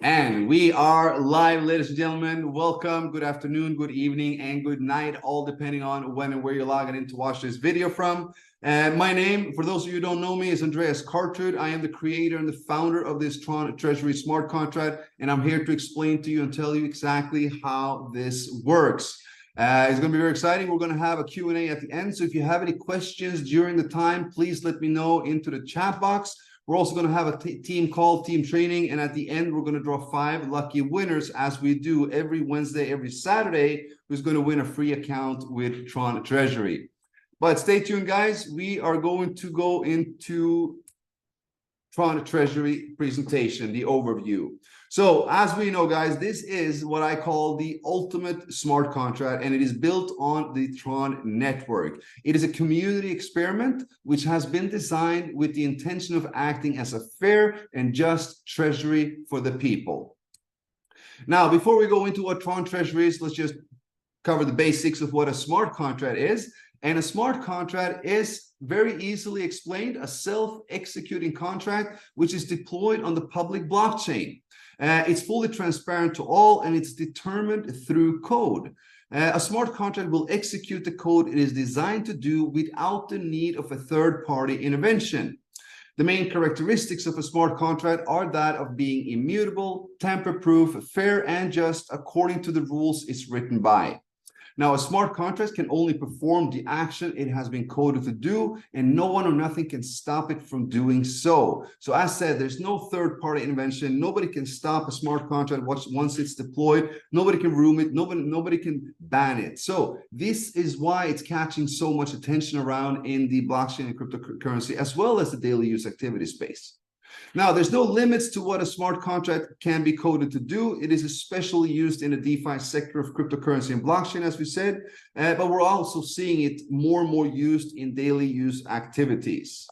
And we are live, ladies and gentlemen. Welcome, good afternoon, good evening, and good night, all depending on when and where you're logging in to watch this video from. My name, for those of you who don't know me, is Andreas Cartrude. I am the creator and the founder of this Tron Treasury smart contract, and I'm here to explain to you and tell you exactly how this works. It's going to be very exciting. We're going to have a Q&A at the end. So if you have any questions during the time, please let me know into the chat box. We're also going to have a team call, team training, and at the end, we're going to draw 5 lucky winners, as we do every Wednesday, every Saturday, who's going to win a free account with Tron Treasury. But stay tuned, guys. We are going to go into Tron Treasury presentation, the overview. So as we know, guys, this is what I call the ultimate smart contract, and it is built on the Tron network. It is a community experiment which has been designed with the intention of acting as a fair and just treasury for the people. Now, before we go into what Tron Treasury is, let's just cover the basics of what a smart contract is. And a smart contract is very easily explained, a self-executing contract which is deployed on the public blockchain. It's fully transparent to all, and it's determined through code. A smart contract will execute the code it is designed to do without the need of a third-party intervention. The main characteristics of a smart contract are that of being immutable, tamper-proof, fair, and just according to the rules it's written by. Now, a smart contract can only perform the action it has been coded to do, and no one or nothing can stop it from doing so. So as said, there's no third-party intervention. Nobody can stop a smart contract once it's deployed. Nobody can ruin it. Nobody can ban it. So this is why it's catching so much attention around in the blockchain and cryptocurrency, as well as the daily use activity space. Now, there's no limits to what a smart contract can be coded to do. It is especially used in the DeFi sector of cryptocurrency and blockchain, as we said, but we're also seeing it more and more used in daily use activities.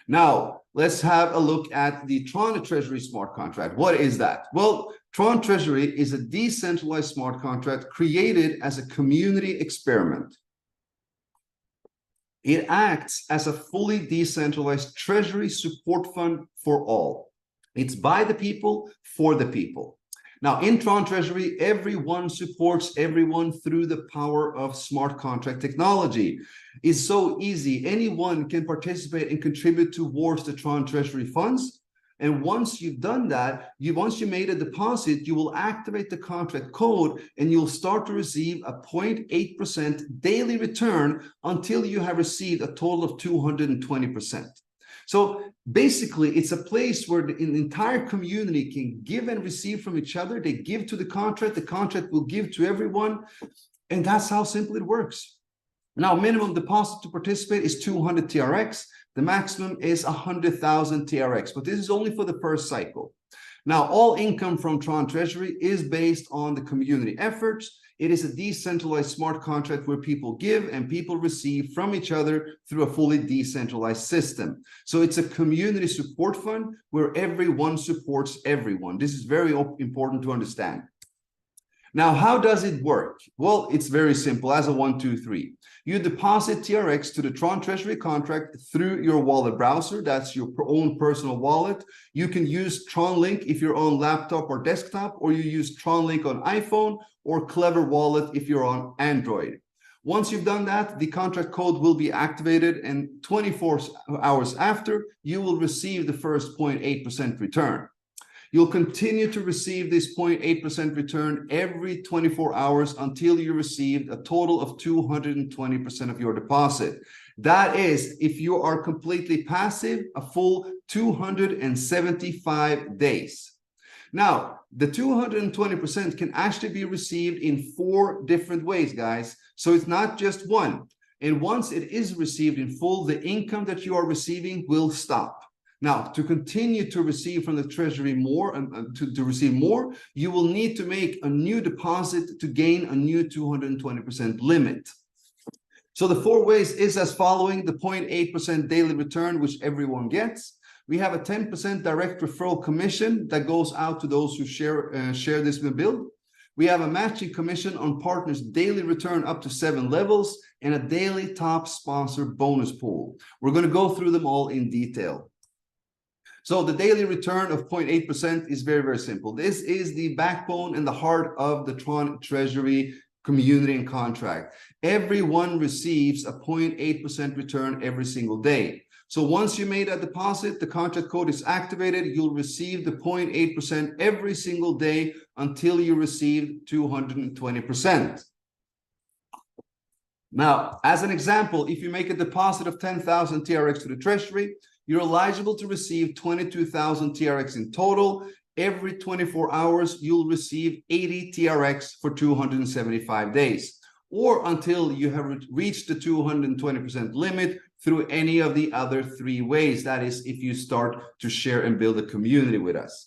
Now, let's have a look at the Tron Treasury smart contract. What is that? Well, Tron Treasury is a decentralized smart contract created as a community experiment. It acts as a fully decentralized treasury support fund for all. It's by the people, for the people. Now, in Tron Treasury, everyone supports everyone through the power of smart contract technology. It's so easy. Anyone can participate and contribute towards the Tron Treasury funds. And once you've done that, once you made a deposit, you will activate the contract code and you'll start to receive a 0.8% daily return until you have received a total of 220%. So basically, it's a place where the entire community can give and receive from each other. They give to the contract will give to everyone. And that's how simple it works. Now, minimum deposit to participate is 200 TRX. The maximum is 100,000 TRX, but this is only for the first cycle. Now, all income from Tron Treasury is based on the community efforts. It is a decentralized smart contract where people give and people receive from each other through a fully decentralized system. So it's a community support fund where everyone supports everyone. This is very important to understand. Now, how does it work? Well, it's very simple as a 1, 2, 3. You deposit TRX to the Tron Treasury contract through your wallet browser. That's your own personal wallet. You can use Tron Link if you're on laptop or desktop, or you use Tron Link on iPhone or Clever Wallet if you're on Android. Once you've done that, the contract code will be activated, and 24 hours after, you will receive the first 0.8% return. You'll continue to receive this 0.8% return every 24 hours until you receive a total of 220% of your deposit. That is, if you are completely passive, a full 275 days. Now, the 220% can actually be received in 4 different ways, guys. So it's not just one. And once it is received in full, the income that you are receiving will stop. Now, to continue to receive from the Treasury more, to receive more, you will need to make a new deposit to gain a new 220% limit. So the 4 ways is as following: the 0.8% daily return, which everyone gets. We have a 10% direct referral commission that goes out to those who share this build. We have a matching commission on partners' daily return up to 7 levels, and a daily top sponsor bonus pool. We're going to go through them all in detail. So the daily return of 0.8% is very, very simple. This is the backbone and the heart of the Tron Treasury community and contract. Everyone receives a 0.8% return every single day. So once you made a deposit, the contract code is activated. You'll receive the 0.8% every single day until you receive 220%. Now, as an example, if you make a deposit of 10,000 TRX to the Treasury, you're eligible to receive 22,000 TRX in total. Every 24 hours, you'll receive 80 TRX for 275 days, or until you have reached the 220% limit through any of the other 3 ways. That is, if you start to share and build a community with us.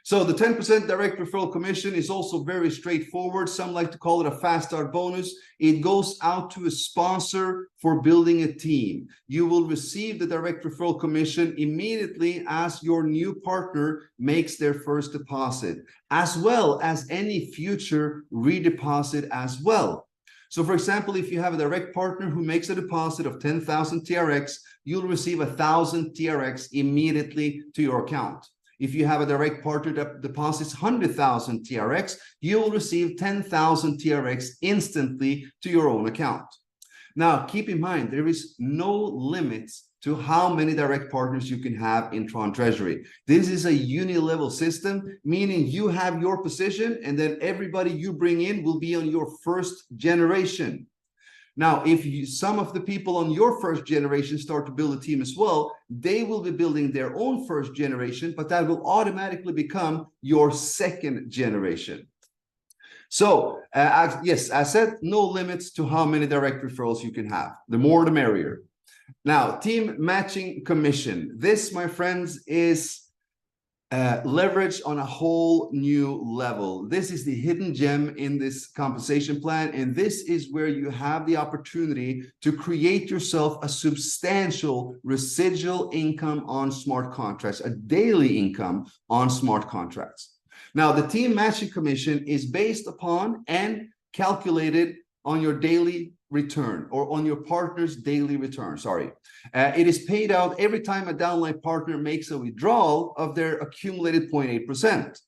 So the 10% direct referral commission is also very straightforward. Some like to call it a fast start bonus. It goes out to a sponsor for building a team. You will receive the direct referral commission immediately as your new partner makes their first deposit, as well as any future redeposit as well. So for example, if you have a direct partner who makes a deposit of 10,000 TRX, you'll receive 1,000 TRX immediately to your account. If you have a direct partner that deposits 100,000 TRX, you will receive 10,000 TRX instantly to your own account. Now, keep in mind, there is no limits to how many direct partners you can have in Tron Treasury. This is a uni-level system, meaning you have your position and then everybody you bring in will be on your first generation. Now, if some of the people on your first generation start to build a team as well, they will be building their own first generation, but that will automatically become your second generation. So, yes, as I said, no limits to how many direct referrals you can have. The more, the merrier. Now, team matching commission. This, my friends, is leverage on a whole new level. This is the hidden gem in this compensation plan, and this is where you have the opportunity to create yourself a substantial residual income on smart contracts, a daily income on smart contracts. Now, the team matching commission is based upon and calculated on your daily return, or on your partner's daily return, sorry. It is paid out every time a downline partner makes a withdrawal of their accumulated 0.8%.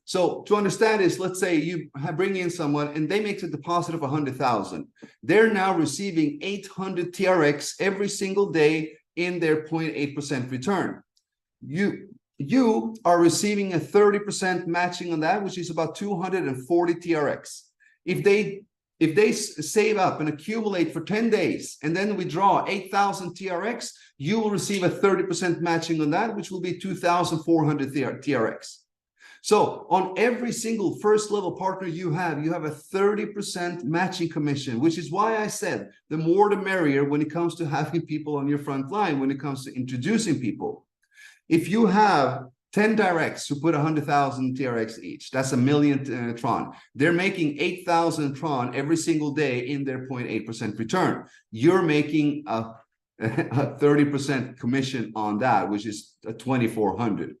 So to understand this, let's say you bring in someone and they make a deposit of 100,000. They're now receiving 800 TRX every single day in their 0.8% return. You are receiving a 30% matching on that, which is about 240 TRX. If they save up and accumulate for 10 days and then withdraw 8,000 TRX, you will receive a 30% matching on that, which will be 2,400 TRX. So on every single first level partner you have a 30% matching commission, which is why I said the more the merrier when it comes to having people on your front line, when it comes to introducing people. If you have 10 directs who put 100,000 TRX each, that's a million Tron. They're making 8,000 Tron every single day in their 0.8% return. You're making a 30% commission on that, which is a 2,400.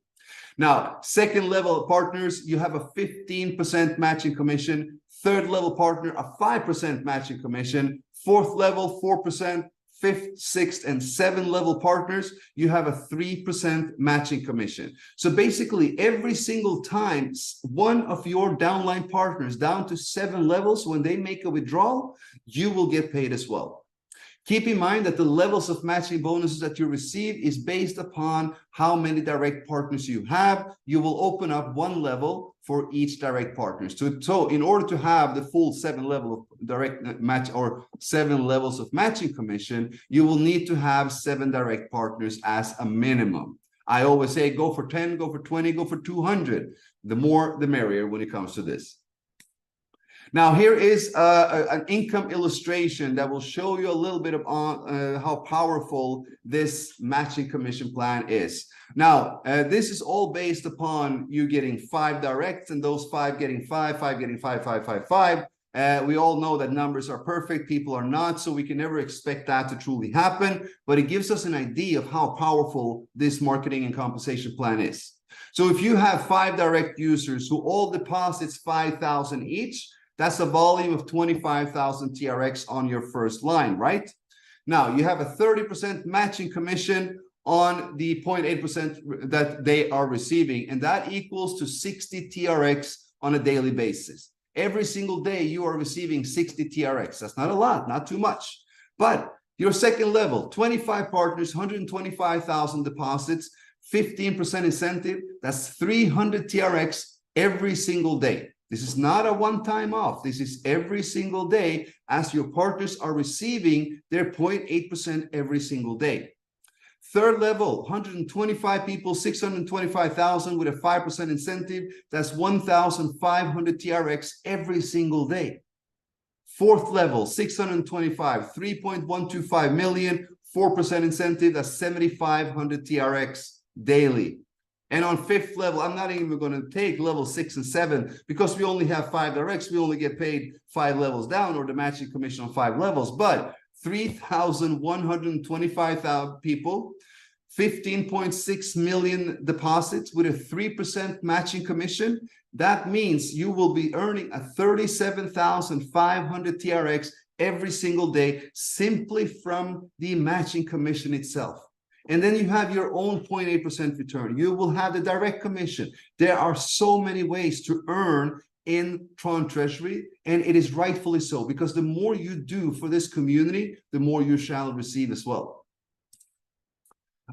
Now, second level partners, you have a 15% matching commission. Third level partner, a 5% matching commission. Fourth level, 4%. Fifth, sixth, and seventh level partners, you have a 3% matching commission. So basically, every single time one of your downline partners down to 7 levels, when they make a withdrawal, you will get paid as well. Keep in mind that the levels of matching bonuses that you receive is based upon how many direct partners you have. You will open up 1 level for each direct partner. So in order to have the full 7 level of direct match, or 7 levels of matching commission, you will need to have 7 direct partners as a minimum. I always say go for 10, go for 20, go for 200. The more, the merrier when it comes to this. Now, here is an income illustration that will show you a little bit of how powerful this matching commission plan is. Now, this is all based upon you getting 5 directs and those 5 getting 5, 5 getting 5, 5, 5, 5. We all know that numbers are perfect, people are not, so we can never expect that to truly happen, but it gives us an idea of how powerful this marketing and compensation plan is. So if you have 5 direct users who all deposits 5,000 each, that's a volume of 25,000 TRX on your first line, right? Now, you have a 30% matching commission on the 0.8% that they are receiving. And that equals to 60 TRX on a daily basis. Every single day, you are receiving 60 TRX. That's not a lot, not too much. But your second level, 25 partners, 125,000 deposits, 15% incentive, that's 300 TRX every single day. This is not a one-time off. This is every single day as your partners are receiving their 0.8% every single day. Third level, 125 people, 625,000 with a 5% incentive. That's 1,500 TRX every single day. Fourth level, 625, 3.125 million, 4% incentive. That's 7,500 TRX daily. And on fifth level, I'm not even going to take level 6 and 7 because we only have 5 directs. We only get paid 5 levels down, or the matching commission on 5 levels. But 3,125 people, 15.6 million deposits with a 3% matching commission. That means you will be earning a 37,500 TRX every single day simply from the matching commission itself. And then you have your own 0.8% return. You will have the direct commission. There are so many ways to earn in Tron Treasury, and it is rightfully so, because the more you do for this community, the more you shall receive as well.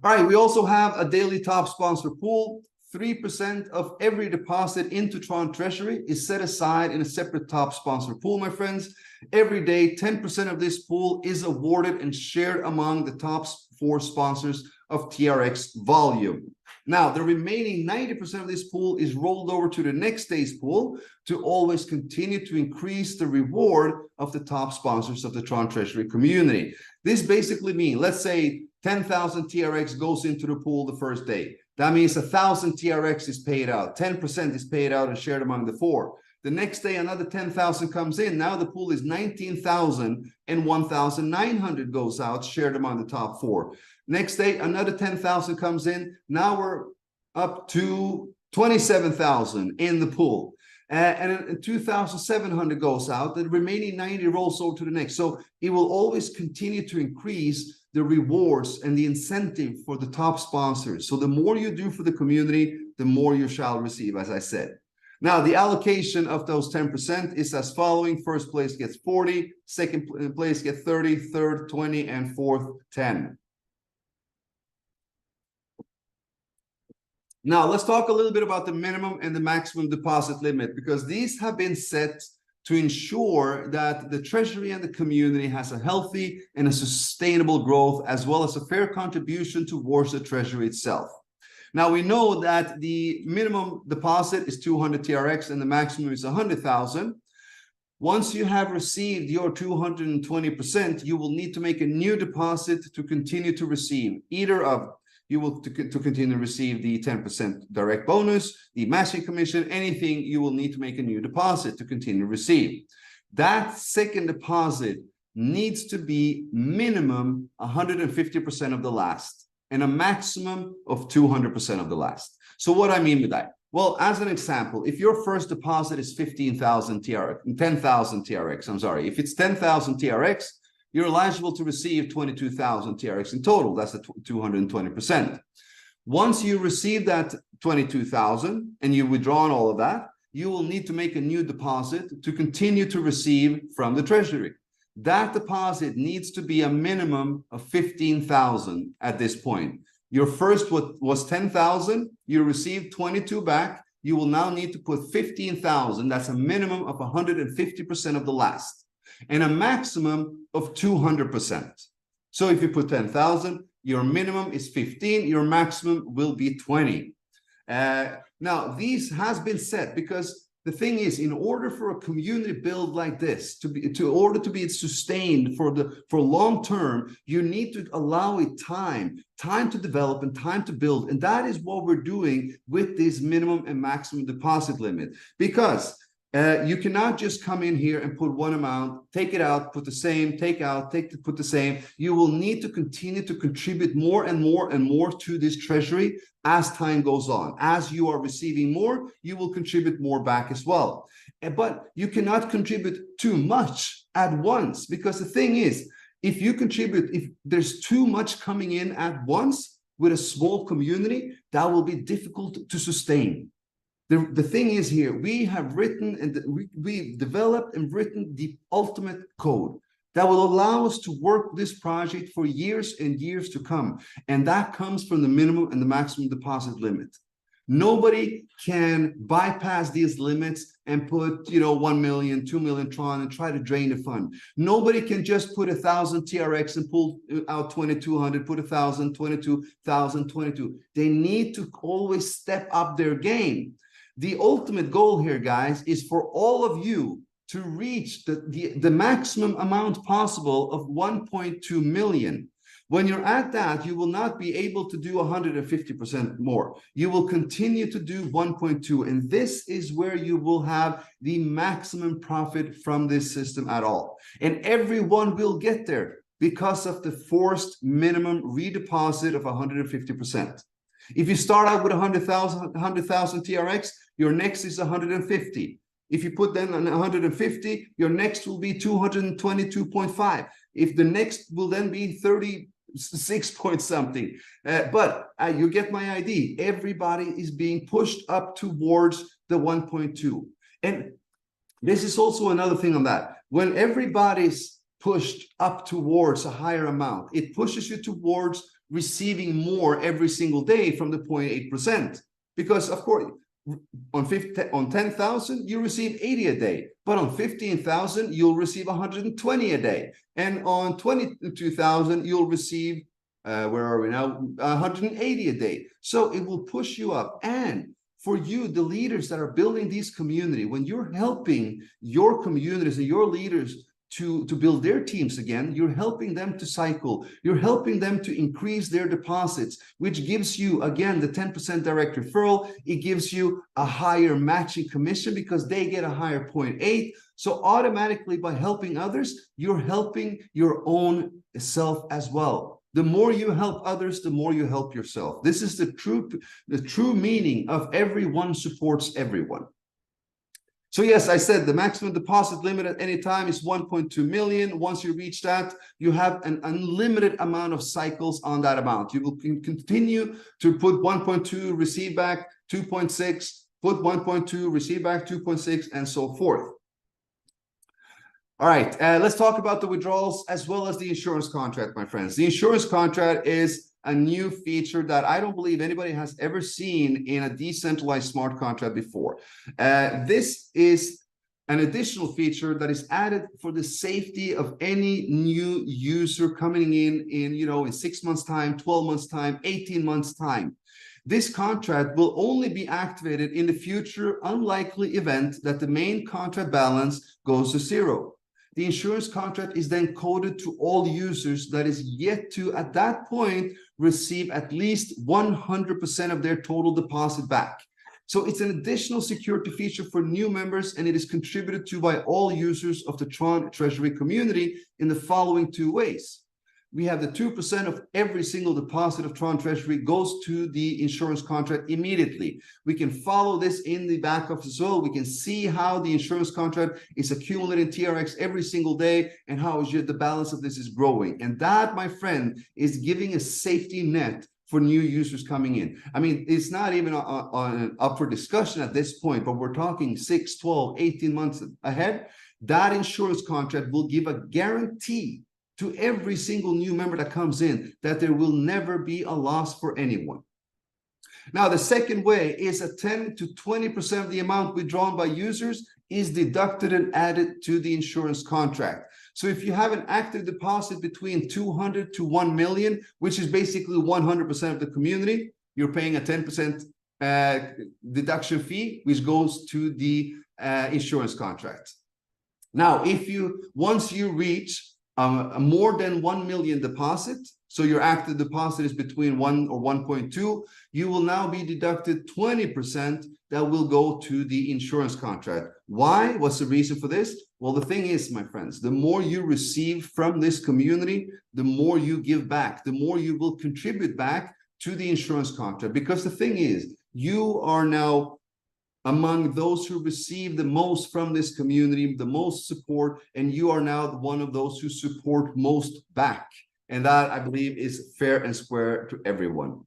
All right, we also have a daily top sponsor pool. 3% of every deposit into Tron Treasury is set aside in a separate top sponsor pool, my friends. Every day, 10% of this pool is awarded and shared among the top 4 sponsors of TRX volume. Now, the remaining 90% of this pool is rolled over to the next day's pool to always continue to increase the reward of the top sponsors of the Tron Treasury community. This basically means, let's say 10,000 TRX goes into the pool the first day. That means 1,000 TRX is paid out. 10% is paid out and shared among the 4. The next day, another 10,000 comes in. Now the pool is 19,000 and 1,900 goes out, shared among the top 4. Next day, another 10,000 comes in. Now we're up to 27,000 in the pool. And 2,700 goes out. The remaining 90 rolls over to the next. So it will always continue to increase the rewards and the incentive for the top sponsors. So the more you do for the community, the more you shall receive, as I said. Now, the allocation of those 10% is as following. First place gets 40, second place gets 30, third 20, and fourth 10. Now, let's talk a little bit about the minimum and the maximum deposit limit, because these have been set to ensure that the Treasury and the community has a healthy and a sustainable growth, as well as a fair contribution towards the Treasury itself. Now, we know that the minimum deposit is 200 TRX and the maximum is 100,000. Once you have received your 220%, you will need to make a new deposit to continue to receive either of you will to continue to receive the 10% direct bonus, the matching commission, anything. You will need to make a new deposit to continue to receive. That second deposit needs to be minimum 150% of the last and a maximum of 200% of the last. So what I mean by that? Well, as an example, if your first deposit is 15,000 TRX, 10,000 TRX, I'm sorry, if it's 10,000 TRX, you're eligible to receive 22,000 TRX in total. That's the 220%. Once you receive that 22,000 and you withdraw all of that, you will need to make a new deposit to continue to receive from the Treasury. That deposit needs to be a minimum of 15,000 at this point. Your first was 10,000, you received 22 back. You will now need to put 15,000. That's a minimum of 150% of the last, and a maximum of 200%. So if you put 10,000, your minimum is 15, your maximum will be 20. Now, this has been set because the thing is, in order for a community build like this to be sustained for long term, you need to allow it time to develop and time to build. And that is what we're doing with this minimum and maximum deposit limit, because you cannot just come in here and put one amount, take it out, put the same, take out, put the same. You will need to continue to contribute more and more and more to this Treasury as time goes on. As you are receiving more, you will contribute more back as well. But you cannot contribute too much at once, because the thing is, if you contribute, if there's too much coming in at once, with a small community, that will be difficult to sustain. The thing is here, we have written and we've developed and written the ultimate code that will allow us to work this project for years and years to come. And that comes from the minimum and the maximum deposit limit. Nobody can bypass these limits and put, 1 million, 2 million Tron and try to drain the fund. Nobody can just put 1,000 TRX and pull out 2,200, put 1,000, 22,000, 22. They need to always step up their game. The ultimate goal here, guys, is for all of you to reach the maximum amount possible of 1.2 million. When you're at that, you will not be able to do 150% more. You will continue to do 1.2, and this is where you will have the maximum profit from this system at all. And everyone will get there because of the forced minimum redeposit of 150%. If you start out with 100,000 TRX, your next is 150. If you put then on 150, your next will be 222.5. If the next will then be 36 point something. But you get my idea. Everybody is being pushed up towards the 1.2. And this is also another thing on that. When everybody's pushed up towards a higher amount, it pushes you towards receiving more every single day from the 0.8%. Because of course, on 10,000, you receive 80 a day, but on 15,000, you'll receive 120 a day. And on 22,000, you'll receive, where are we now? 180 a day. So it will push you up. And for you, the leaders that are building these community, when you're helping your communities and your leaders to build their teams again, you're helping them to cycle. You're helping them to increase their deposits, which gives you, again, the 10% direct referral. It gives you a higher matching commission because they get a higher 0.8. So automatically, by helping others, you're helping your own self as well. The more you help others, the more you help yourself. This is the true meaning of everyone supports everyone. So yes, I said the maximum deposit limit at any time is 1.2 million. Once you reach that, you have an unlimited amount of cycles on that amount. You will continue to put 1.2, receive back 2.6, put 1.2, receive back 2.6, and so forth. All right, let's talk about the withdrawals as well as the insurance contract, my friends. The insurance contract is a new feature that I don't believe anybody has ever seen in a decentralized smart contract before. This is an additional feature that is added for the safety of any new user coming in 6 months time, 12 months time, 18 months time. This contract will only be activated in the future unlikely event that the main contract balance goes to zero. The insurance contract is then coded to all users that is yet to, at that point, receive at least 100% of their total deposit back. So it's an additional security feature for new members, and it is contributed to by all users of the Tron Treasury community in the following two ways. We have the 2% of every single deposit of Tron Treasury goes to the insurance contract immediately. We can follow this in the back office as well. We can see how the insurance contract is accumulating TRX every single day and how the balance of this is growing. And that, my friend, is giving a safety net for new users coming in. I mean, it's not even up for discussion at this point, but we're talking 6, 12, 18 months ahead. That insurance contract will give a guarantee to every single new member that comes in that there will never be a loss for anyone. Now, the second way is a 10 to 20% of the amount withdrawn by users is deducted and added to the insurance contract. So if you have an active deposit between 200 to 1 million, which is basically 100% of the community, you're paying a 10% deduction fee, which goes to the insurance contract. Now, once you reach more than 1 million deposit, so your active deposit is between 1 or 1.2, you will now be deducted 20% that will go to the insurance contract. Why? What's the reason for this? Well, the thing is, my friends, the more you receive from this community, the more you give back, the more you will contribute back to the insurance contract. Because the thing is, you are now among those who receive the most from this community, the most support, and you are now one of those who support most back. And that, I believe, is fair and square to everyone.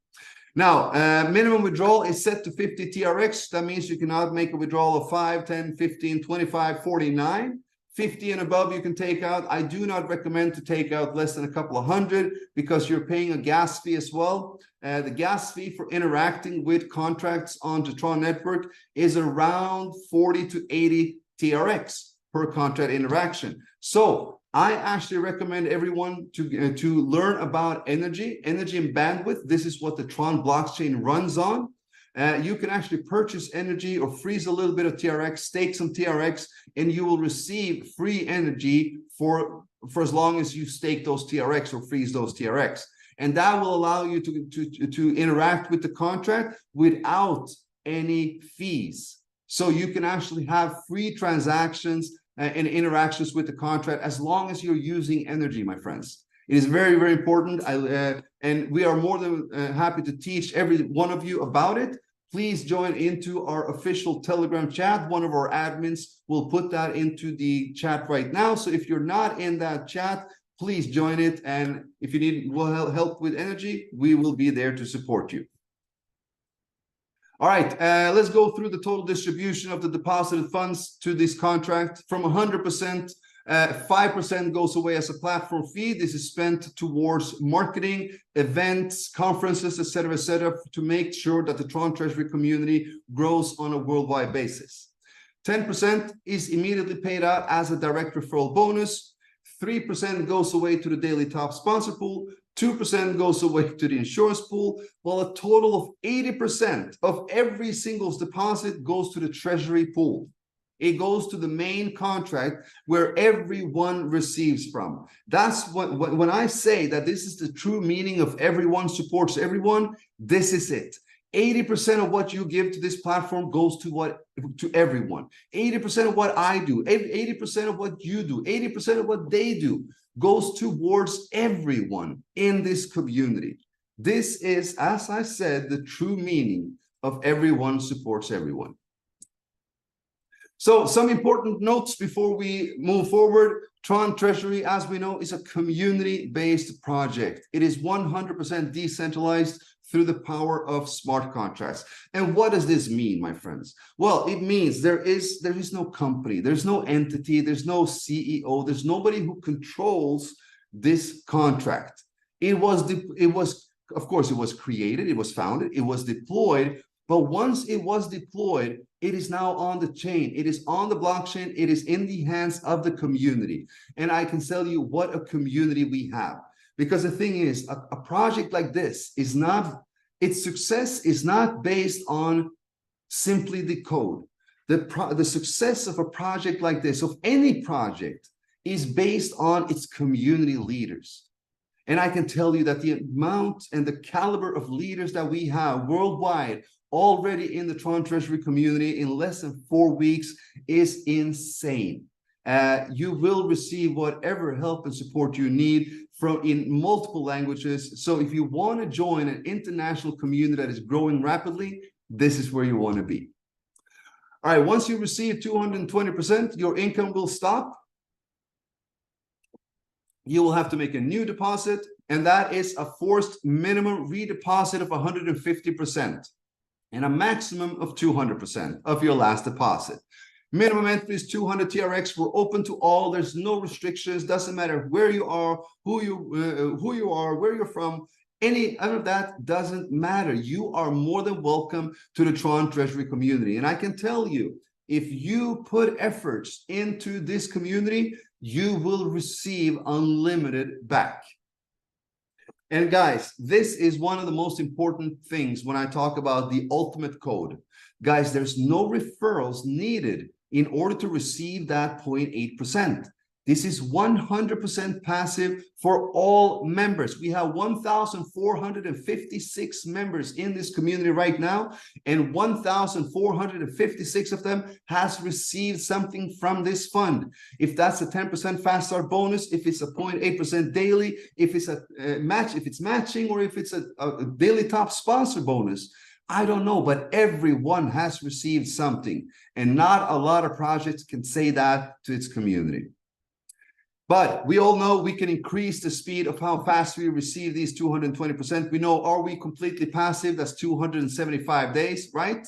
Now, minimum withdrawal is set to 50 TRX. That means you cannot make a withdrawal of 5, 10, 15, 25, 49. 50 and above you can take out. I do not recommend to take out less than a couple of hundred because you're paying a gas fee as well. The gas fee for interacting with contracts on the Tron network is around 40 to 80 TRX per contract interaction. So I actually recommend everyone to learn about energy and bandwidth. This is what the Tron blockchain runs on. You can actually purchase energy or freeze a little bit of TRX, stake some TRX, and you will receive free energy for as long as you stake those TRX or freeze those TRX. And that will allow you to interact with the contract without any fees. So you can actually have free transactions and interactions with the contract as long as you're using energy, my friends. It is very, very important. And we are more than happy to teach every one of you about it. Please join into our official Telegram chat. One of our admins will put that into the chat right now. So if you're not in that chat, please join it. And if you need help with energy, we will be there to support you. All right, let's go through the total distribution of the deposited funds to this contract. From 100%, 5% goes away as a platform fee. This is spent towards marketing, events, conferences, etc., to make sure that the Tron Treasury community grows on a worldwide basis. 10% is immediately paid out as a direct referral bonus. 3% goes away to the daily top sponsor pool. 2% goes away to the insurance pool, while a total of 80% of every single deposit goes to the Treasury pool. It goes to the main contract where everyone receives from. That's what when I say that this is the true meaning of everyone supports everyone, this is it. 80% of what you give to this platform goes to everyone. 80% of what I do, 80% of what you do, 80% of what they do goes towards everyone in this community. This is, as I said, the true meaning of everyone supports everyone. So some important notes before we move forward. Tron Treasury, as we know, is a community-based project. It is 100% decentralized through the power of smart contracts. And what does this mean, my friends? Well, it means there is no company, there's no entity, there's no CEO, there's nobody who controls this contract. Of course, it was created, it was founded, it was deployed, but once it was deployed, it is now on the chain, it is on the blockchain, it is in the hands of the community. And I can tell you what a community we have. Because the thing is, a project like this is not, its success is not based on simply the code. The success of a project like this, of any project, is based on its community leaders. And I can tell you that the amount and the caliber of leaders that we have worldwide already in the Tron Treasury community in less than 4 weeks is insane. You will receive whatever help and support you need in multiple languages. So if you want to join an international community that is growing rapidly, this is where you want to be. All right, once you receive 220%, your income will stop. You will have to make a new deposit, and that is a forced minimum redeposit of 150% and a maximum of 200% of your last deposit. Minimum entry is 200 TRX. We're open to all. There's no restrictions. Doesn't matter where you are, who you are, where you're from. Any of that doesn't matter. You are more than welcome to the Tron Treasury community. And I can tell you, if you put efforts into this community, you will receive unlimited back. And guys, this is one of the most important things when I talk about the ultimate code. Guys, there's no referrals needed in order to receive that 0.8%. This is 100% passive for all members. We have 1,456 members in this community right now, and 1,456 of them has received something from this fund. If that's a 10% fast start bonus, if it's a 0.8% daily, if it's a match, if it's matching, or if it's a daily top sponsor bonus, I don't know, but everyone has received something, and not a lot of projects can say that to its community. But we all know we can increase the speed of how fast we receive these 220%. We know, are we completely passive? That's 275 days, right?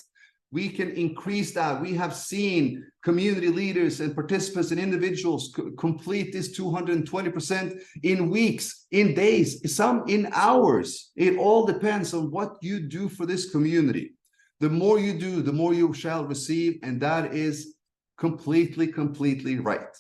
We can increase that. We have seen community leaders and participants and individuals complete this 220% in weeks, in days, some in hours. It all depends on what you do for this community. The more you do, the more you shall receive, and that is completely right.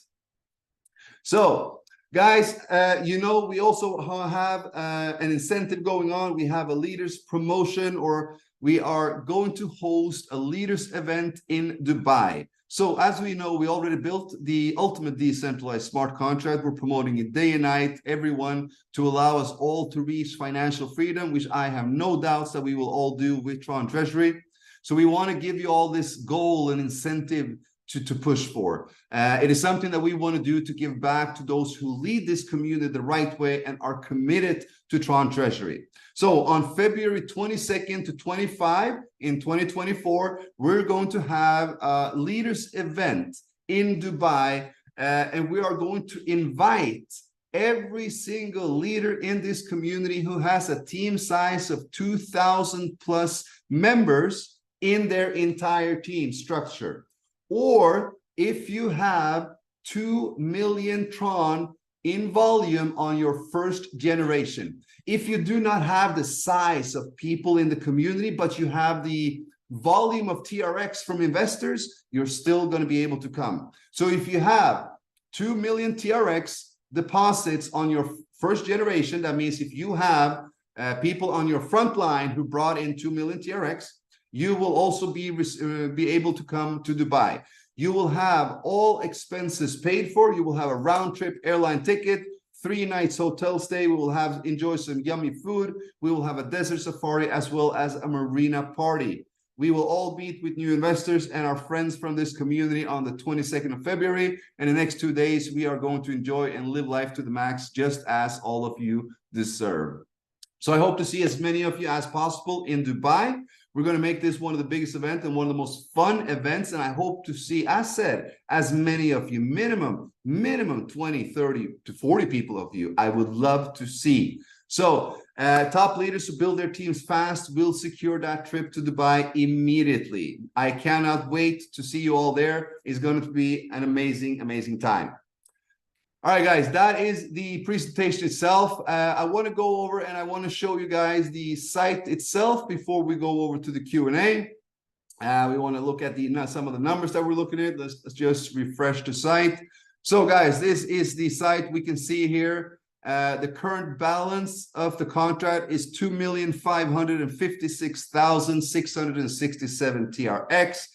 So, guys, you know, we also have an incentive going on. We have a leaders promotion, or we are going to host a leaders event in Dubai. So as we know, we already built the ultimate decentralized smart contract. We're promoting it day and night, everyone, to allow us all to reach financial freedom, which I have no doubts that we will all do with Tron Treasury. So we want to give you all this goal and incentive to push for. It is something that we want to do to give back to those who lead this community the right way and are committed to Tron Treasury. So on February 22nd to 25 in 2024, we're going to have a leaders event in Dubai, and we are going to invite every single leader in this community who has a team size of 2,000 plus members in their entire team structure. Or if you have 2 million Tron in volume on your first generation. If you do not have the size of people in the community, but you have the volume of TRX from investors, you're still going to be able to come. So if you have 2 million TRX deposits on your first generation, that means if you have people on your front line who brought in 2 million TRX, you will also be able to come to Dubai. You will have all expenses paid for. You will have a round-trip airline ticket, 3 nights hotel stay. We will enjoy some yummy food. We will have a desert safari as well as a marina party. We will all meet with new investors and our friends from this community on the 22nd of February. And the next 2 days, we are going to enjoy and live life to the max, just as all of you deserve. So I hope to see as many of you as possible in Dubai. We're going to make this one of the biggest events and one of the most fun events. And I hope to see, as said, as many of you, minimum 20, 30 to 40 people of you, I would love to see. So top leaders who build their teams fast will secure that trip to Dubai immediately. I cannot wait to see you all there. It's going to be an amazing time. All right, guys, that is the presentation itself. I want to go over and I want to show you guys the site itself before we go over to the Q&A. We want to look at some of the numbers that we're looking at. Let's just refresh the site. So, guys, this is the site. We can see here the current balance of the contract is 2,556,667 TRX,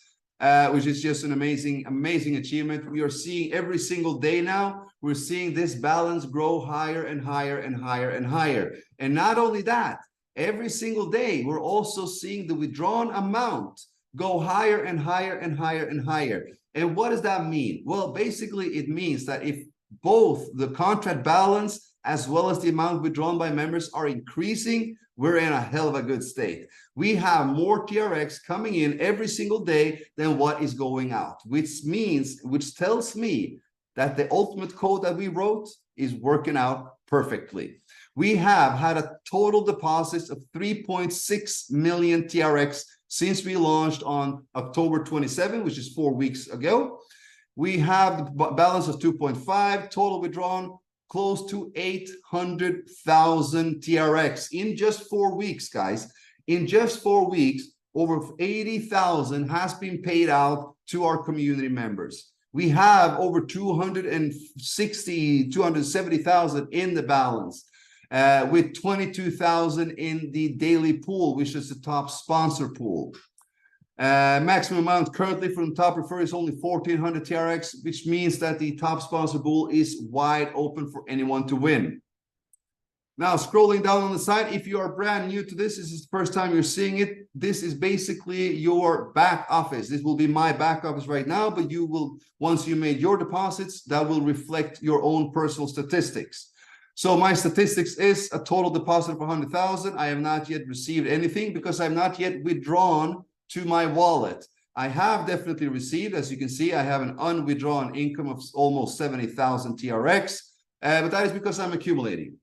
which is just an amazing achievement. We are seeing every single day now, we're seeing this balance grow higher and higher and higher and higher. And not only that, every single day, we're also seeing the withdrawn amount go higher and higher and higher and higher. And what does that mean? Well, basically, it means that if both the contract balance as well as the amount withdrawn by members are increasing, we're in a hell of a good state. We have more TRX coming in every single day than what is going out, which tells me that the ultimate code that we wrote is working out perfectly. We have had a total deposits of 3.6 million TRX since we launched on October 27, which is 4 weeks ago. We have the balance of 2.5, total withdrawn close to 800,000 TRX in just 4 weeks, guys. In just 4 weeks, over 80,000 has been paid out to our community members. We have over 270,000 in the balance, with 22,000 in the daily pool, which is the top sponsor pool. Maximum amount currently from the top referrer is only 1,400 TRX, which means that the top sponsor pool is wide open for anyone to win. Now, scrolling down on the side, if you are brand new to this is the first time you're seeing it, this is basically your back office. This will be my back office right now, but you will, once you made your deposits, that will reflect your own personal statistics. So my statistics is a total deposit of 100,000. I have not yet received anything because I have not yet withdrawn to my wallet. I have definitely received, as you can see, I have an unwithdrawn income of almost 70,000 TRX. but that is because I'm accumulating.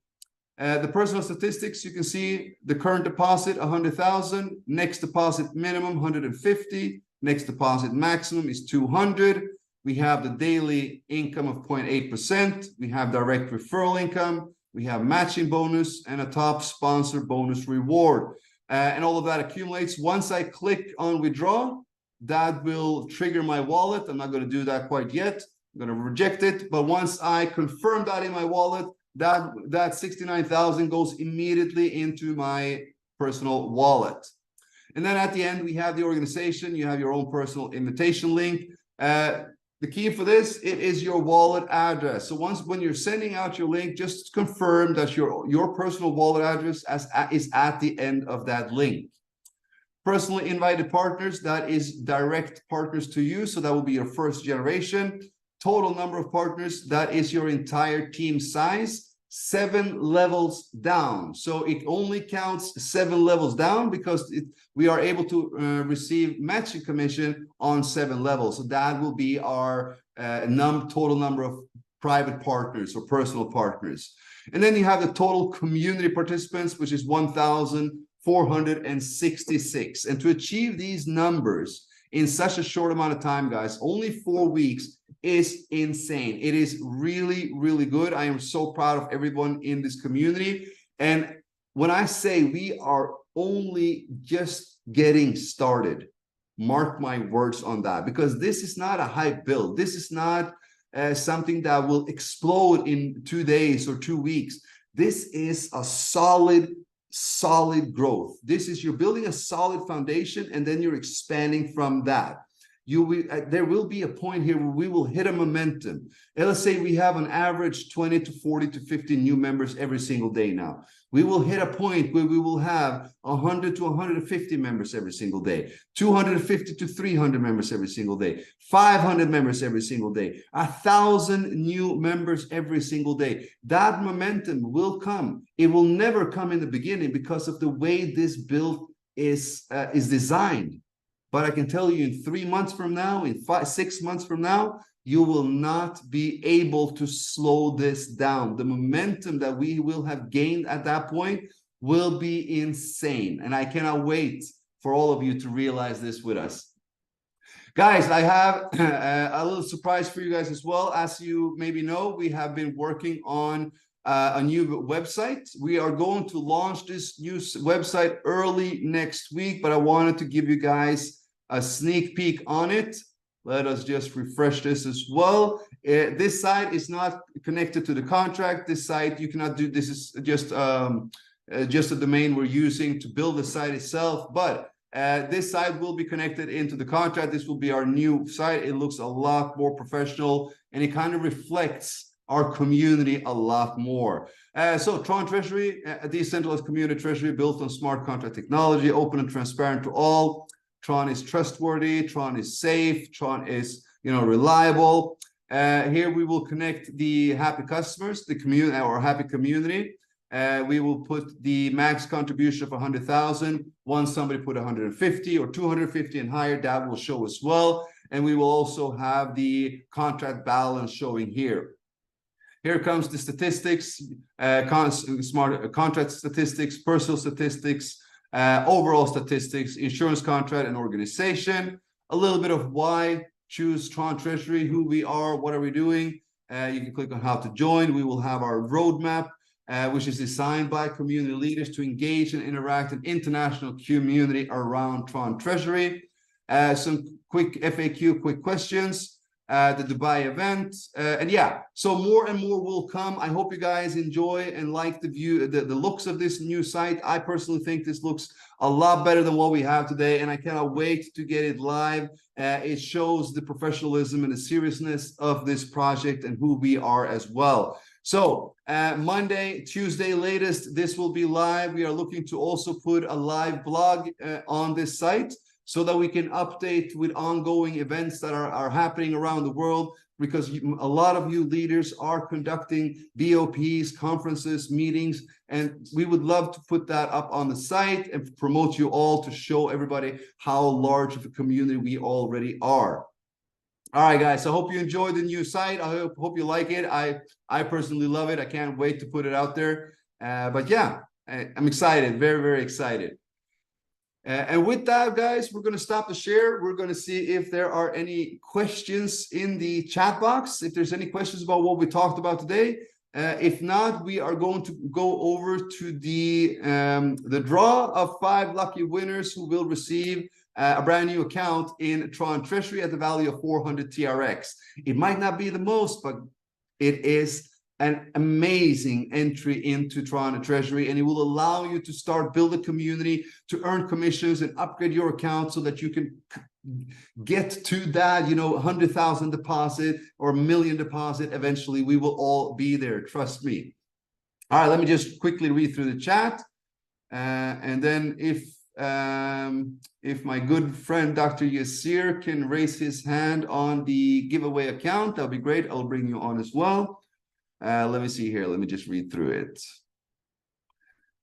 The personal statistics, you can see the current deposit 100,000, next deposit minimum 150, next deposit maximum is 200. We have the daily income of 0.8%. We have direct referral income. We have matching bonus and a top sponsor bonus reward. And all of that accumulates. Once I click on withdraw, that will trigger my wallet. I'm not going to do that quite yet. I'm going to reject it. But once I confirm that in my wallet, that 69,000 goes immediately into my personal wallet. And then at the end, we have the organization. You have your own personal invitation link. The key for this, it is your wallet address. So when you're sending out your link, just confirm that your personal wallet address is at the end of that link. Personally invited partners, that is direct partners to you. So that will be your first generation. Total number of partners, that is your entire team size. 7 levels down. So it only counts 7 levels down because we are able to receive matching commission on 7 levels. So that will be our total number of private partners or personal partners. And then you have the total community participants, which is 1,466. And to achieve these numbers in such a short amount of time, guys, only 4 weeks, is insane. It is really, really good. I am so proud of everyone in this community. And when I say we are only just getting started, mark my words on that, because this is not a hype build. This is not something that will explode in 2 days or 2 weeks. This is a solid growth. You're building a solid foundation, and then you're expanding from that. There will be a point here where we will hit a momentum. And let's say we have an average 20 to 40 to 50 new members every single day now. We will hit a point where we will have 100 to 150 members every single day, 250 to 300 members every single day, 500 members every single day, 1,000 new members every single day. That momentum will come. It will never come in the beginning because of the way this build is designed. But I can tell you in 3 months from now, in 6 months from now, you will not be able to slow this down. The momentum that we will have gained at that point will be insane. And I cannot wait for all of you to realize this with us. Guys, I have a little surprise for you guys as well. As you maybe know, we have been working on a new website. We are going to launch this new website early next week, but I wanted to give you guys a sneak peek on it. Let us just refresh this as well. This site is not connected to the contract. This site you cannot do. This is just a domain we're using to build the site itself. But this site will be connected into the contract. This will be our new site. It looks a lot more professional, and it kind of reflects our community a lot more. So Tron Treasury, a decentralized community treasury built on smart contract technology, open and transparent to all. Tron is trustworthy. Tron is safe. Tron is, reliable. Here we will connect the happy customers, the community, our happy community. We will put the max contribution of 100,000. Once somebody put 150 or 250 and higher, that will show as well. And we will also have the contract balance showing here. Here comes the statistics, smart contract statistics, personal statistics, overall statistics, insurance contract, and organization. A little bit of why choose Tron Treasury, who we are, what are we doing. You can click on how to join. We will have our roadmap, which is designed by community leaders to engage and interact an international community around Tron Treasury. Some quick FAQ, quick questions. The Dubai event, and yeah, so more and more will come. I hope you guys enjoy and like the looks of this new site. I personally think this looks a lot better than what we have today, and I cannot wait to get it live. It shows the professionalism and the seriousness of this project and who we are as well. So Monday, Tuesday latest, this will be live. We are looking to also put a live blog on this site, so that we can update with ongoing events that are happening around the world, because a lot of you leaders are conducting BOPs, conferences, meetings, and we would love to put that up on the site and promote you all to show everybody how large of a community we already are. All right, guys. So I hope you enjoyed the new site. I hope you like it. I personally love it. I can't wait to put it out there. But yeah, I'm excited. Very, very excited. And with that, guys, we're going to stop the share. We're going to see if there are any questions in the chat box. If there's any questions about what we talked about today. If not, we are going to go over to the draw of 5 lucky winners who will receive a brand new account in Tron Treasury at the value of 400 TRX. It might not be the most, but it is an amazing entry into Tron Treasury, and it will allow you to start build a community, to earn commissions and upgrade your account so that you can get to that, 100,000 deposit or $1 million deposit. Eventually, we will all be there. Trust me. All right, let me just quickly read through the chat. And then if my good friend Dr. Yasir can raise his hand on the giveaway account, that'll be great. I'll bring you on as well. Let me see here. Let me just read through it.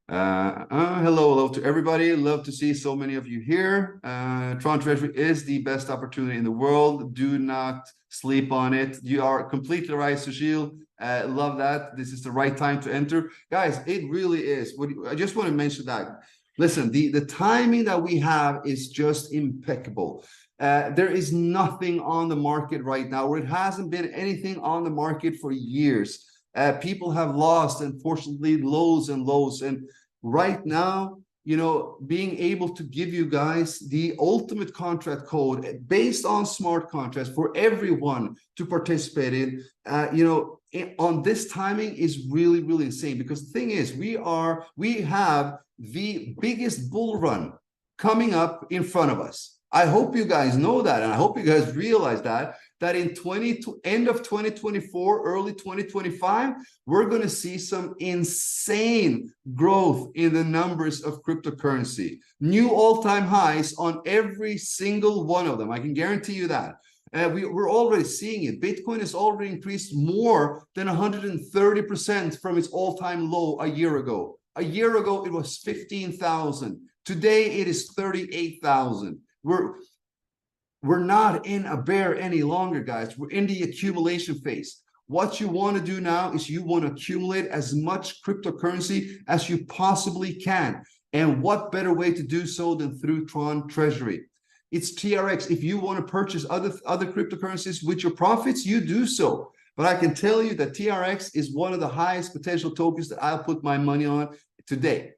Hello to everybody. Love to see so many of you here. Tron Treasury is the best opportunity in the world. Do not sleep on it. You are completely right, Sushil. Love that. This is the right time to enter. Guys, it really is. I just want to mention that. Listen, the timing that we have is just impeccable. There is nothing on the market right now, or it hasn't been anything on the market for years. People have lost, unfortunately, lows and lows. And right now, being able to give you guys the ultimate contract code based on smart contracts for everyone to participate in, on this timing is really, really insane. Because the thing is, we have the biggest bull run coming up in front of us. I hope you guys know that, and I hope you guys realize that in end of 2024, early 2025, we're going to see some insane growth in the numbers of cryptocurrency. New all-time highs on every single one of them. I can guarantee you that. We're already seeing it. Bitcoin has already increased more than 130% from its all-time low a year ago. A year ago, it was 15,000. Today, it is 38,000. We're not in a bear any longer, guys. We're in the accumulation phase. What you want to do now is you want to accumulate as much cryptocurrency as you possibly can. And what better way to do so than through Tron Treasury? It's TRX. If you want to purchase other cryptocurrencies with your profits, you do so. But I can tell you that TRX is one of the highest potential tokens that I'll put my money on today.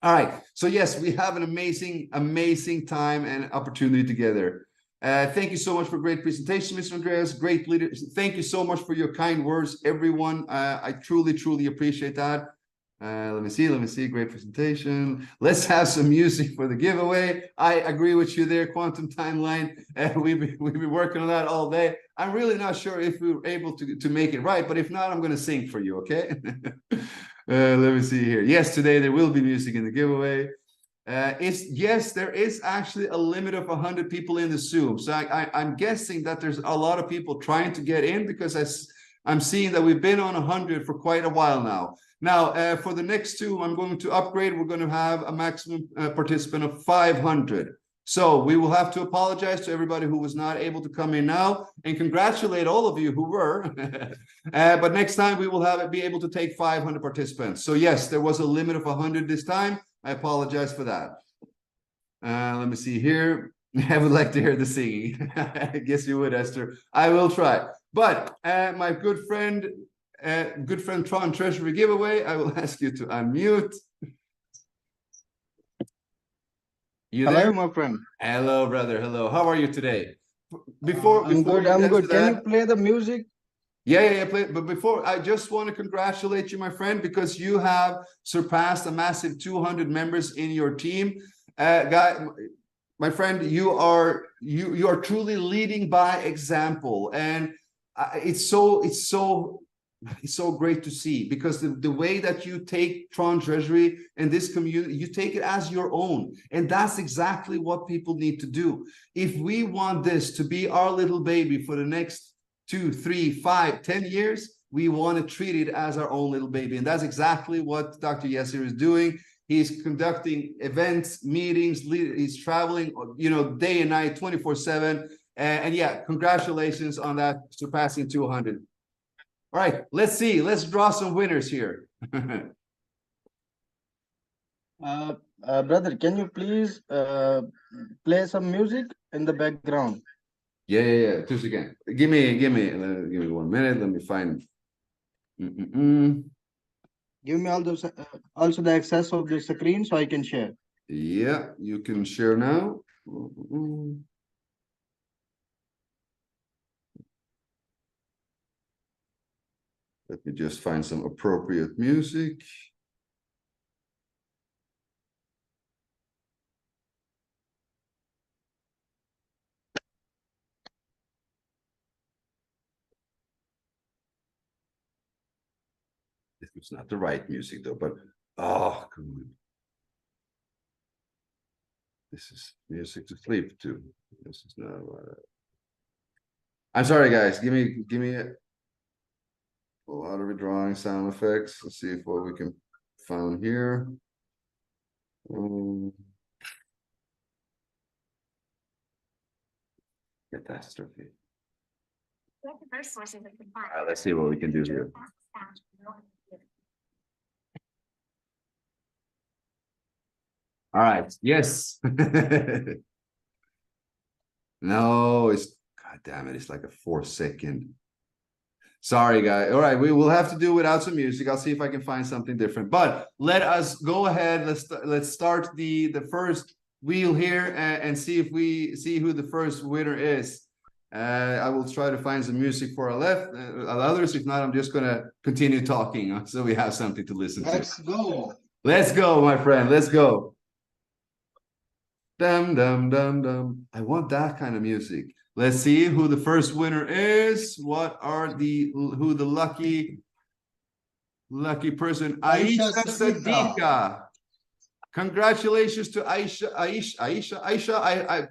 All right. So yes, we have an amazing, amazing time and opportunity together. Thank you so much for a great presentation, Mr. Andreas. Great leader. Thank you so much for your kind words, everyone. I truly, truly appreciate that. Let me see. Great presentation. Let's have some music for the giveaway. I agree with you there, Quantum Timeline. We've been working on that all day. I'm really not sure if we were able to make it right, but if not, I'm going to sing for you, okay? Let me see here. Yes, today there will be music in the giveaway. Yes, there is actually a limit of 100 people in the Zoom. So I'm guessing that there's a lot of people trying to get in because I'm seeing that we've been on 100 for quite a while now. Now, for the next two, I'm going to upgrade. We're going to have a maximum participant of 500. So we will have to apologize to everybody who was not able to come in now and congratulate all of you who were. But next time we will be able to take 500 participants. So yes, there was a limit of 100 this time. I apologize for that. Let me see here. I would like to hear the singing. I guess you would, Esther. I will try. But my good friend Tron Treasury giveaway, I will ask you to unmute. You Hello, there? my friend. Hello, brother. Hello. How are you today? I'm good. Can you play the music? Yeah. But before, I just want to congratulate you, my friend, because you have surpassed a massive 200 members in your team. My friend, you are truly leading by example, and it's so great to see, because the way that you take Tron Treasury and this community, you take it as your own. And that's exactly what people need to do. If we want this to be our little baby for the next 2, 3, 5, 10 years, we want to treat it as our own little baby. And that's exactly what Dr. Yasir is doing. He's conducting events, meetings, he's traveling, day and night, 24/7. And yeah, congratulations on that, surpassing 200. All right, let's see. Let's draw some winners here. Brother, can you please play some music in the background? Yeah. 2 seconds. Give me 1 minute. Let me find. Give me also the access of the screen so I can share. Yeah, you can share now. Let me just find some appropriate music. It's not the right music though, but oh, come on. This is music to sleep to. This is not. I'm sorry, guys. Give me a lot of redrawing sound effects. Let's see if what we can find here. Catastrophe. Let's see what we can do here. All right. Yes. No, it's God damn it. It's like a 4-second. Sorry, guys. All right, we will have to do without some music. I'll see if I can find something different. But let us go ahead. Let's start the first wheel here and see if we see who the first winner is. I will try to find some music for our left, others. If not, I'm just gonna continue talking so we have something to listen to. Let's go. Let's go, my friend. Let's go. Dum dum dum dum. I want that kind of music. Let's see who the first winner is. What are who the lucky person? Aisha Sadiqa. Congratulations to Aisha.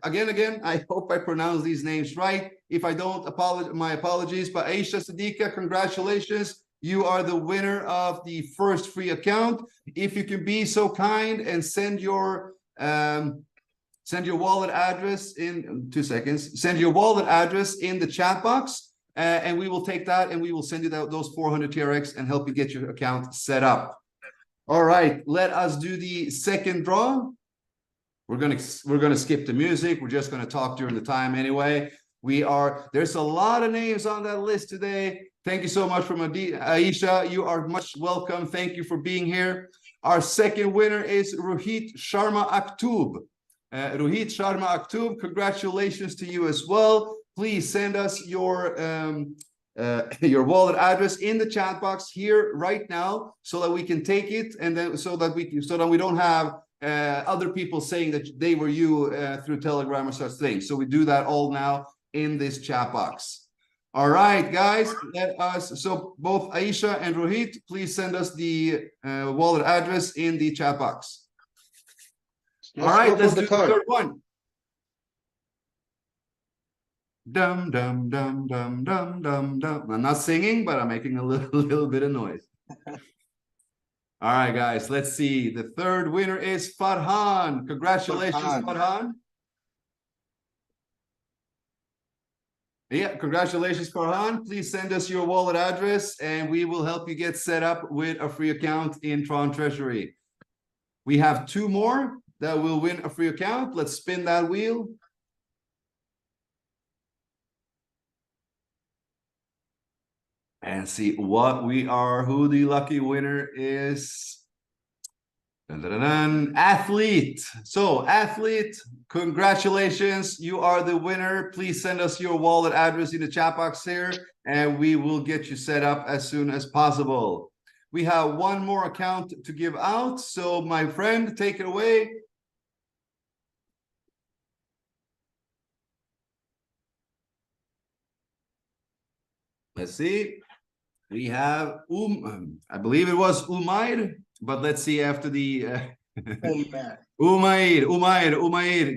Again. I hope I pronounce these names right. If I don't, my apologies. But Aisha Sadiqa, congratulations. You are the winner of the first free account. If you can be so kind and send your wallet address in 2 seconds. Send your wallet address in the chat box, and we will take that and we will send you those 400 TRX and help you get your account set up. All right, let us do the second draw. We're gonna skip the music. We're just gonna talk during the time anyway. There's a lot of names on that list today. Thank you so much from Aisha. You are much welcome. Thank you for being here. Our second winner is Rohit Sharma Aktub. Rohit Sharma Aktub, congratulations to you as well. Please send us your wallet address in the chat box here right now so that we can take it, and then so that we don't have other people saying that they were you through Telegram or such things. So we do that all now in this chat box. All right, guys, so both Aisha and Rohit, please send us the wallet address in the chat box. All right, let's do the third one. Dum dum dum dum dum dum dum. I'm not singing, but I'm making a little bit of noise. All right, guys, let's see. The third winner is Farhan. Congratulations, Farhan. Yeah, congratulations, Farhan. Please send us your wallet address and we will help you get set up with a free account in Tron Treasury. We have 2 more that will win a free account. Let's spin that wheel. And see who the lucky winner is. Dun, dun, dun, dun. Athlete. So Athlete, congratulations. You are the winner. Please send us your wallet address in the chat box here and we will get you set up as soon as possible. We have 1 more account to give out. So my friend, take it away. Let's see. We have I believe it was Umair, but let's see after the Umair.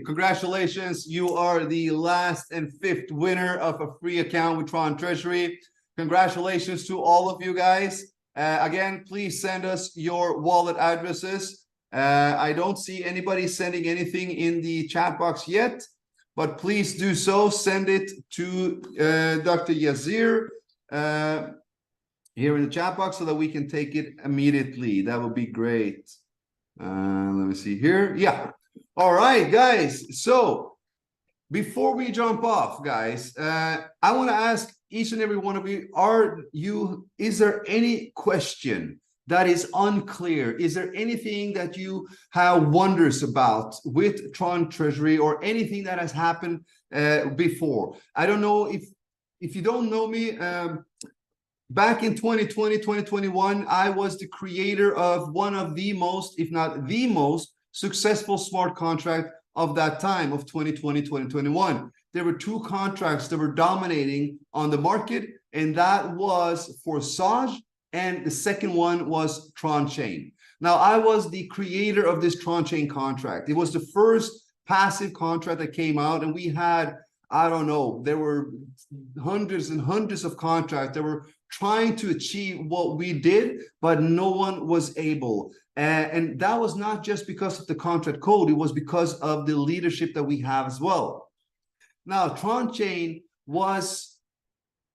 Congratulations. You are the last and 5th winner of a free account with Tron Treasury. Congratulations to all of you guys. Again, please send us your wallet addresses. I don't see anybody sending anything in the chat box yet. but please do so. Send it to Dr. Yazir here in the chat box so that we can take it immediately. That would be great. Let me see here. Yeah. All right, guys. So before we jump off, guys, I want to ask each and every one of you, is there any question that is unclear? Is there anything that you have wonders about with Tron Treasury or anything that has happened before? I don't know if you don't know me, back in 2020, 2021, I was the creator of one of the most, if not the most successful smart contract of that time of 2020, 2021. There were two contracts that were dominating on the market, and that was Forsage, and the second one was Tron Chain. Now, I was the creator of this Tron Chain contract. It was the first passive contract that came out, and we had, I don't know, there were hundreds and hundreds of contracts that were trying to achieve what we did, but no one was able. And that was not just because of the contract code, it was because of the leadership that we have as well. Now, Tron Chain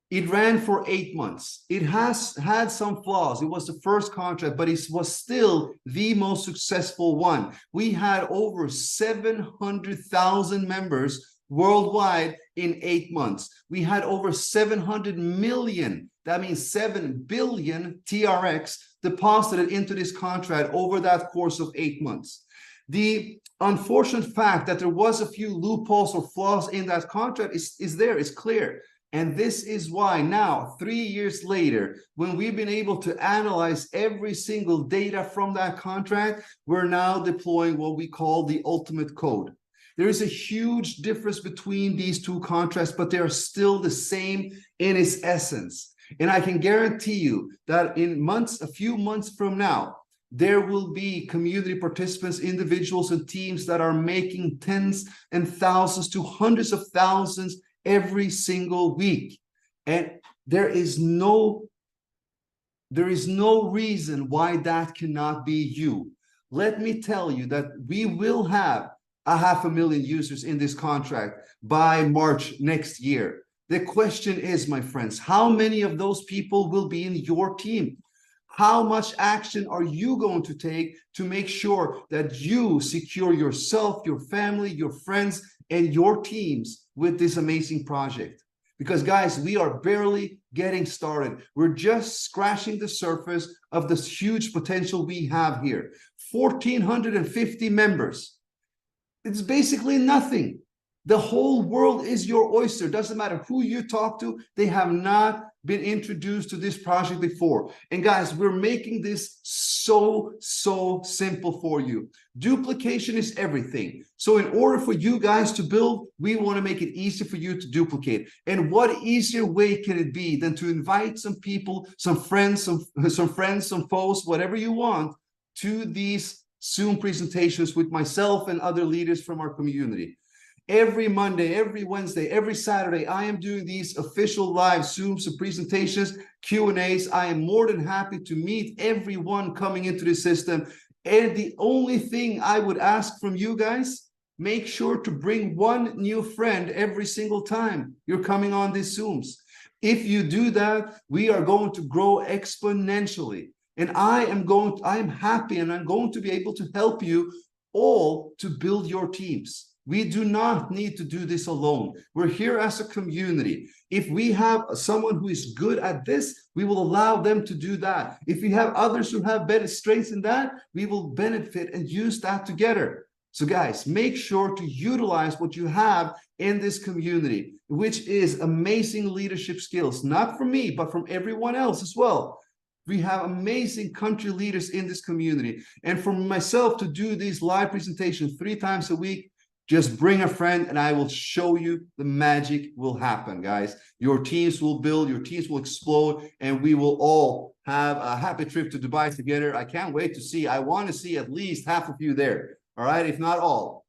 it ran for 8 months. It has had some flaws. It was the first contract, but it was still the most successful one. We had over 700,000 members worldwide in 8 months. We had over 700 million, that means 7 billion TRX deposited into this contract over that course of 8 months. The unfortunate fact that there was a few loopholes or flaws in that contract is clear. And this is why now, 3 years later, when we've been able to analyze every single data from that contract, we're now deploying what we call the ultimate code. There is a huge difference between these two contracts, but they are still the same in its essence. And I can guarantee you that in a few months from now, there will be community participants, individuals, and teams that are making tens and thousands to hundreds of thousands every single week. And there is no reason why that cannot be you. Let me tell you that we will have 500,000 users in this contract by March next year. The question is, my friends, how many of those people will be in your team? How much action are you going to take to make sure that you secure yourself, your family, your friends, and your teams with this amazing project? Because guys, we are barely getting started. We're just scratching the surface of this huge potential we have here. 1,450 members. It's basically nothing. The whole world is your oyster. Doesn't matter who you talk to. They have not been introduced to this project before. And guys, we're making this so simple for you. Duplication is everything. So in order for you guys to build, we want to make it easy for you to duplicate. And what easier way can it be than to invite some people, some friends, some foes, whatever you want, to these Zoom presentations with myself and other leaders from our community. Every Monday, every Wednesday, every Saturday, I am doing these official live Zooms and presentations, Q&As. I am more than happy to meet everyone coming into the system. And the only thing I would ask from you guys, make sure to bring one new friend every single time you're coming on these Zooms. If you do that, we are going to grow exponentially. And I am happy, and I'm going to be able to help you all to build your teams. We do not need to do this alone. We're here as a community. If we have someone who is good at this, we will allow them to do that. If we have others who have better strengths in that, we will benefit and use that together. So guys, make sure to utilize what you have in this community, which is amazing leadership skills, not from me, but from everyone else as well. We have amazing country leaders in this community. And for myself to do these live presentations 3 times a week, just bring a friend and I will show you the magic will happen, guys. Your teams will build, your teams will explode, and we will all have a happy trip to Dubai together. I can't wait to see. I want to see at least half of you there, all right, if not all.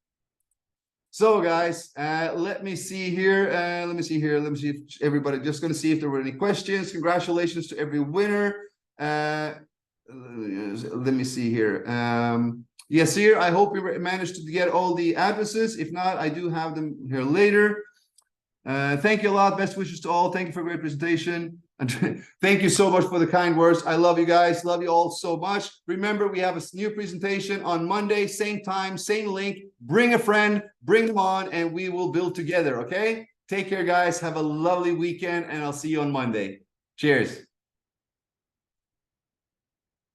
So guys, let me see here. Let me see if everybody, just going to see if there were any questions. Congratulations to every winner. Let me see here. Yasir, I hope you managed to get all the addresses. If not, I do have them here later. Thank you a lot. Best wishes to all. Thank you for a great presentation. And thank you so much for the kind words. I love you guys. Love you all so much. Remember, we have a new presentation on Monday, same time, same link. Bring a friend, bring them on, and we will build together, okay? Take care, guys. Have a lovely weekend, and I'll see you on Monday. Cheers.